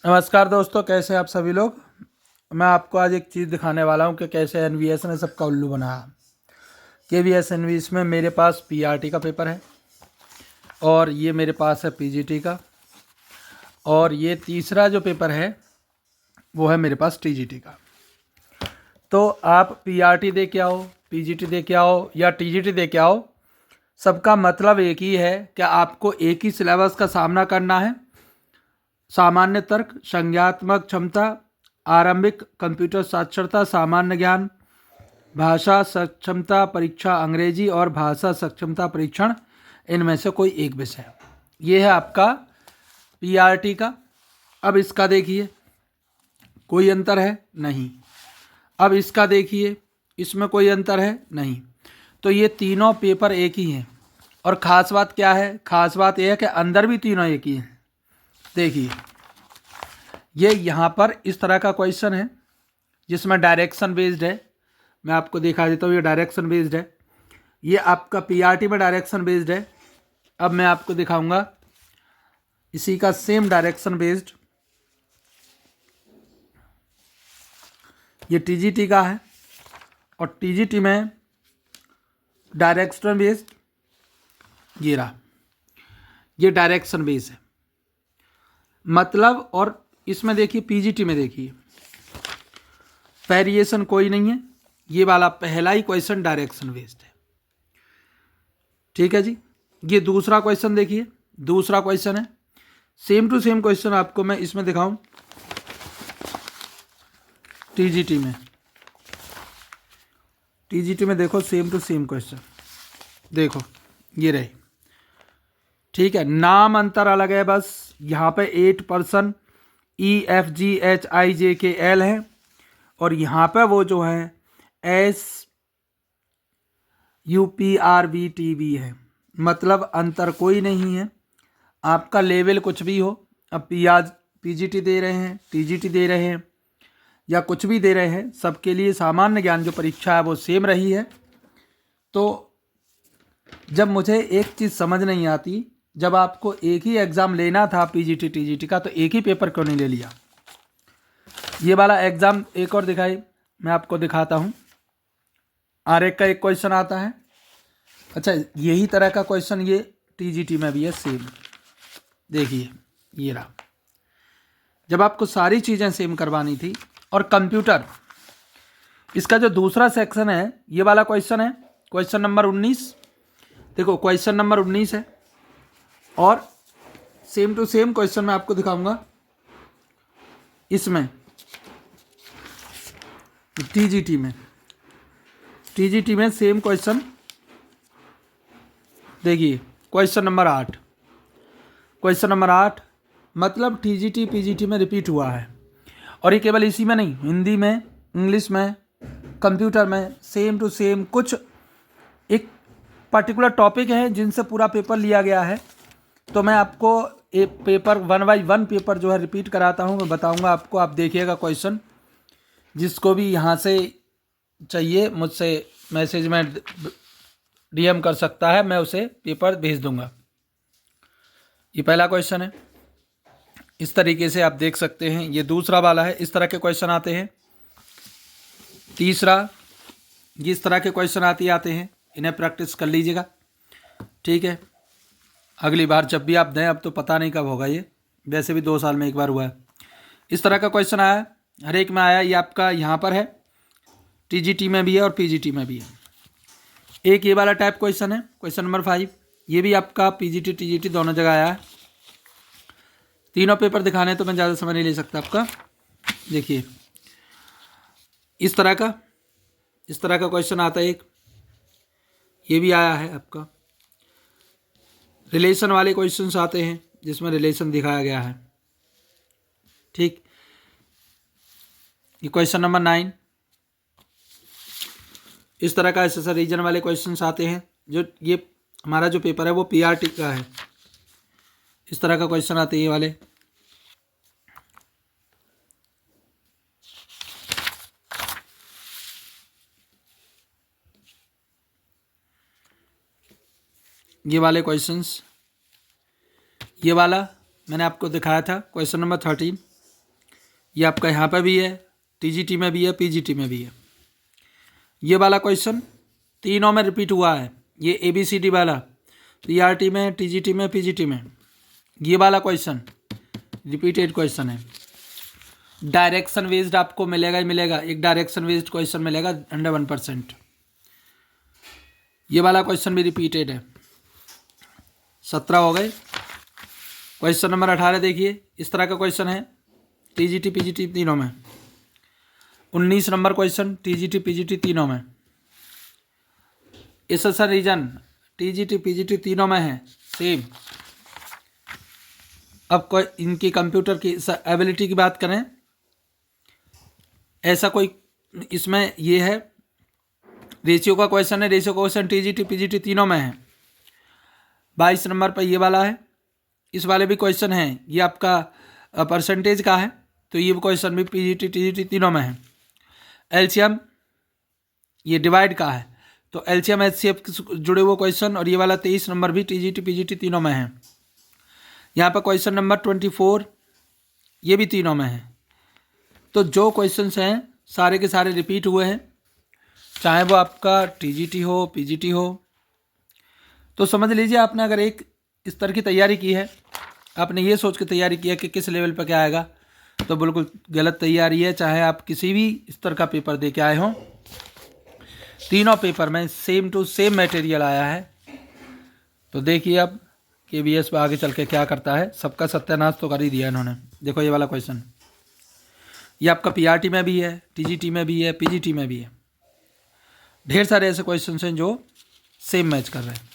नमस्कार दोस्तों, कैसे हैं आप सभी लोग। मैं आपको आज एक चीज़ दिखाने वाला हूं कि कैसे एनवीएस ने सबका उल्लू बनाया। केवीएस एनवीएस में मेरे पास पीआरटी का पेपर है और ये मेरे पास है पीजीटी का, और ये तीसरा जो पेपर है वो है मेरे पास टीजीटी का। तो आप पीआरटी दे के आओ, पीजीटी दे के आओ या टीजीटी दे के आओ, सबका मतलब एक ही है कि आपको एक ही सिलेबस का सामना करना है। सामान्य तर्क, संज्ञात्मक क्षमता, आरंभिक कंप्यूटर साक्षरता, सामान्य ज्ञान, भाषा सक्षमता परीक्षा अंग्रेजी और भाषा सक्षमता परीक्षण, इनमें से कोई एक विषय। ये है आपका पीआरटी का। अब इसका देखिए, कोई अंतर है? नहीं। अब इसका देखिए, इसमें कोई अंतर है? नहीं। तो ये तीनों पेपर एक ही हैं। और ख़ास बात क्या है? ख़ास बात यह है कि अंदर भी तीनों एक ही हैं। देखिए, ये यहाँ पर इस तरह का क्वेश्चन है जिसमें डायरेक्शन बेस्ड है। मैं आपको दिखा देता हूँ, ये डायरेक्शन बेस्ड है। ये आपका पीआरटी में डायरेक्शन बेस्ड है। अब मैं आपको दिखाऊंगा इसी का सेम डायरेक्शन बेस्ड, ये टीजीटी का है। और टीजीटी में डायरेक्शन बेस्ड ये रहा, ये डायरेक्शन बेस्ड है मतलब। और इसमें देखिए, पीजीटी में देखिए वेरिएशन कोई नहीं है। ये वाला पहला ही क्वेश्चन डायरेक्शन बेस्ड है, ठीक है जी। ये दूसरा क्वेश्चन देखिए, दूसरा क्वेश्चन है सेम टू सेम क्वेश्चन। आपको मैं इसमें दिखाऊं, टीजीटी में, टीजीटी में देखो सेम टू सेम क्वेश्चन, देखो ये रहे, ठीक है। नाम अंतर अलग है बस। यहाँ पे 8% EFGHIJKL है और यहाँ पे वो जो है SUPRVTB है। मतलब अंतर कोई नहीं है। आपका लेवल कुछ भी हो, अब पीजीटी दे रहे हैं, टीजीटी दे रहे हैं या कुछ भी दे रहे हैं, सबके लिए सामान्य ज्ञान जो परीक्षा है वो सेम रही है। तो जब मुझे एक चीज़ समझ नहीं आती, जब आपको एक ही एग्ज़ाम लेना था पीजीटी टीजीटी का, तो एक ही पेपर क्यों नहीं ले लिया? ये वाला एग्ज़ाम एक और दिखाई, मैं आपको दिखाता हूँ। आरेख का एक क्वेश्चन आता है। अच्छा, यही तरह का क्वेश्चन ये टीजीटी में भी है सेम। देखिए ये रहा। जब आपको सारी चीज़ें सेम करवानी थी, और कंप्यूटर, इसका जो दूसरा सेक्शन है, ये वाला क्वेश्चन है क्वेश्चन नंबर 19। देखो क्वेश्चन नंबर 19 है और सेम टू सेम क्वेश्चन मैं आपको दिखाऊंगा इसमें टीजीटी में। टीजीटी में सेम क्वेश्चन देखिए, क्वेश्चन नंबर 8, क्वेश्चन नंबर 8 मतलब टीजीटी पीजीटी में रिपीट हुआ है। और ये केवल इसी में नहीं, हिंदी में, इंग्लिश में, कंप्यूटर में सेम टू सेम। कुछ एक पर्टिकुलर टॉपिक है जिनसे पूरा पेपर लिया गया है। तो मैं आपको एक पेपर 1 बाय 1 पेपर जो है रिपीट कराता हूँ, मैं बताऊँगा आपको। आप देखिएगा क्वेश्चन, जिसको भी यहाँ से चाहिए मुझसे मैसेज में डीएम कर सकता है, मैं उसे पेपर भेज दूँगा। ये पहला क्वेश्चन है, इस तरीके से आप देख सकते हैं। ये दूसरा वाला है, इस तरह के क्वेश्चन आते हैं। तीसरा, इस तरह के क्वेश्चन आते हैं। इन्हें प्रैक्टिस कर लीजिएगा, ठीक है। अगली बार जब भी आप दें, अब तो पता नहीं कब होगा ये, वैसे भी 2 साल में एक बार हुआ है। इस तरह का क्वेश्चन आया, हर एक में आया। ये आपका यहाँ पर है, टीजीटी में भी है और पीजीटी में भी है। एक ये वाला टाइप क्वेश्चन है, क्वेश्चन नंबर 5। ये भी आपका पीजीटी टीजीटी दोनों जगह आया है। तीनों पेपर दिखाने तो मैं ज़्यादा समय नहीं ले सकता आपका। देखिए इस तरह का क्वेश्चन आता है एक, ये भी आया है आपका। रिलेशन वाले क्वेश्चंस आते हैं जिसमें रिलेशन दिखाया गया है, ठीक। ये क्वेश्चन नंबर 9, इस तरह का ऐसे रीजन वाले क्वेश्चंस आते हैं। जो ये हमारा जो पेपर है वो पीआरटी का है, इस तरह का क्वेश्चन आते हैं ये वाले। ये वाले क्वेश्चंस, ये वाला मैंने आपको दिखाया था क्वेश्चन नंबर 13। ये आपका यहाँ पे भी है, टीजीटी में भी है, पीजीटी में भी है। ये वाला क्वेश्चन तीनों में रिपीट हुआ है, ये ABCD वाला पीआरटी में, टीजीटी में, पीजीटी में। ये वाला क्वेश्चन रिपीटेड क्वेश्चन है। डायरेक्शन वेस्ड आपको मिलेगा ही मिलेगा, एक डायरेक्शन वेस्ड क्वेश्चन मिलेगा 101%। ये वाला क्वेश्चन भी रिपीटेड है। 17 हो गए। क्वेश्चन नंबर 18 देखिए, इस तरह का क्वेश्चन है टीजीटी पीजीटी तीनों में। 19 नंबर क्वेश्चन टीजीटी पीजीटी तीनों में। ऐसा रीजन टीजीटी पीजीटी तीनों में है सेम। अब कोई इनकी कंप्यूटर की एबिलिटी की बात करें, ऐसा कोई इसमें ये है रेशियो का क्वेश्चन है। रेशियो का क्वेश्चन टीजीटी पीजीटी तीनों में है। 22 नंबर पर ये वाला है, इस वाले भी क्वेश्चन है। ये आपका परसेंटेज का है, तो ये क्वेश्चन भी पीजीटी टीजीटी तीनों में है। एलसीएम ये डिवाइड का है, तो एलसीएम एचसीएफ जुड़े हुए क्वेश्चन, और ये वाला 23 नंबर भी टीजीटी पीजीटी तीनों में है। यहाँ पर क्वेश्चन नंबर 24 ये भी तीनों में है। तो जो क्वेश्चंस हैं सारे के सारे रिपीट हुए हैं, चाहे वो आपका टीजीटी हो पीजीटी हो। तो समझ लीजिए आपने अगर एक स्तर की तैयारी की है, आपने ये सोच के तैयारी की है कि किस लेवल पर क्या आएगा, तो बिल्कुल गलत तैयारी है। चाहे आप किसी भी स्तर का पेपर दे के आए हों, तीनों पेपर में सेम टू सेम मटेरियल आया है। तो देखिए अब KVS पे आगे चल के क्या करता है। सबका सत्यानाश तो कर ही दिया इन्होंने। देखो ये वाला क्वेश्चन, ये आपका पीआरटी में भी है, टीजीटी में भी है, पीजीटी में भी है। ढेर सारे ऐसे क्वेश्चन हैं जो सेम मैच कर रहे हैं।